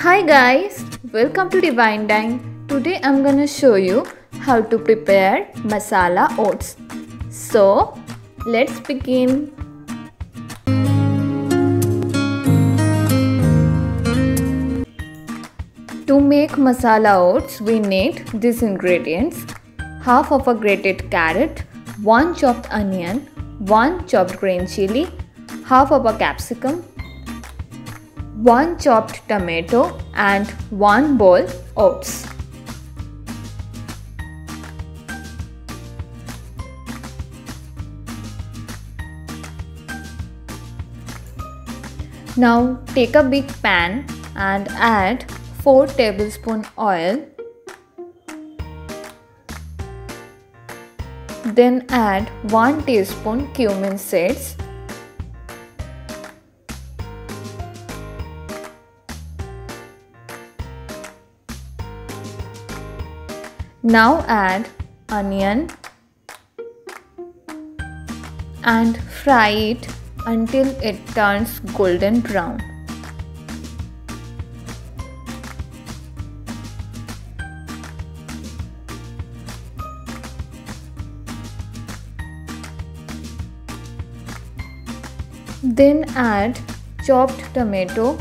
Hi guys, welcome to Divine Dine. Today I'm gonna show you how to prepare masala oats. So let's begin. To make masala oats, we need these ingredients: half of a grated carrot, 1 chopped onion, 1 chopped green chili, half of a capsicum, 1 chopped tomato and 1 bowl oats. Now take a big pan and add 4 tablespoons oil. Then add 1 teaspoon cumin seeds. Now add onion and fry it until it turns golden brown. Then add chopped tomato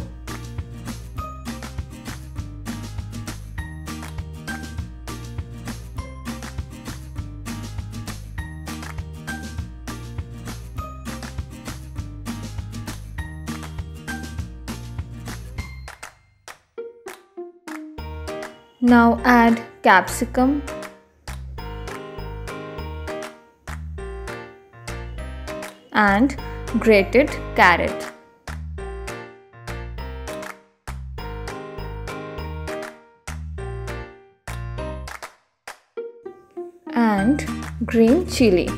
Now add capsicum and grated carrot. And green chili.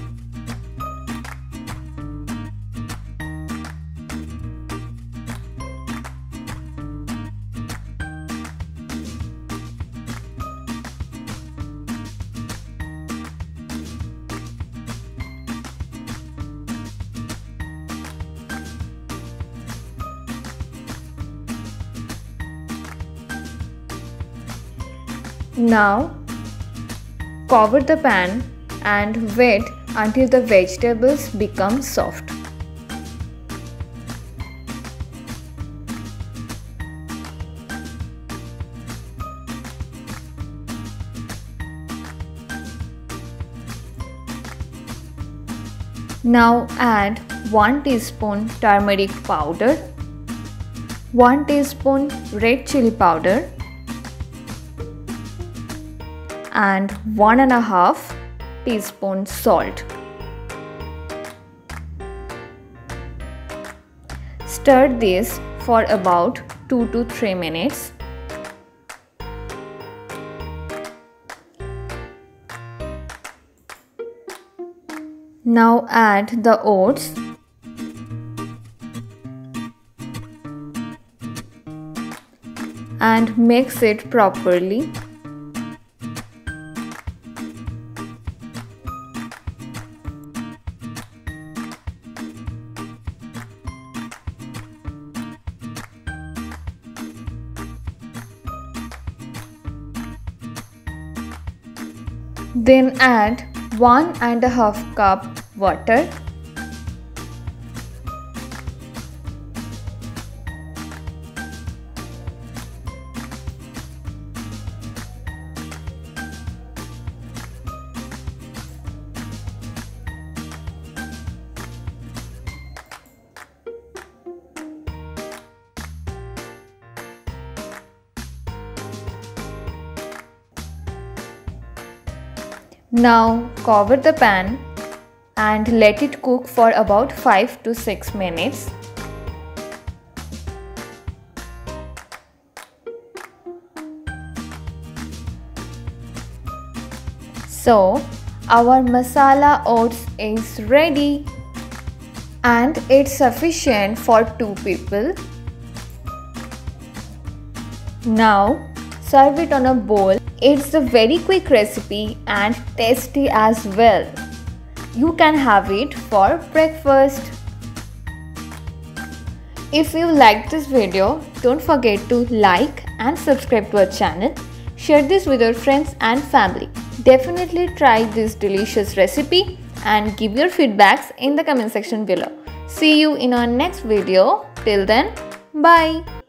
Now cover the pan and wait until the vegetables become soft. Now add 1 teaspoon turmeric powder, 1 teaspoon red chili powder and 1.5 teaspoon salt. Stir this for about 2 to 3 minutes. Now add the oats and mix it properly. Then add 1.5 cup water. Now cover the pan and let it cook for about 5 to 6 minutes. So our masala oats is ready and it's sufficient for 2 people. Now serve it on a bowl. It's a very quick recipe and tasty as well. You can have it for breakfast. If you liked this video, don't forget to like and subscribe to our channel. Share this with your friends and family. Definitely try this delicious recipe and give your feedbacks in the comment section below. See you in our next video. Till then, bye.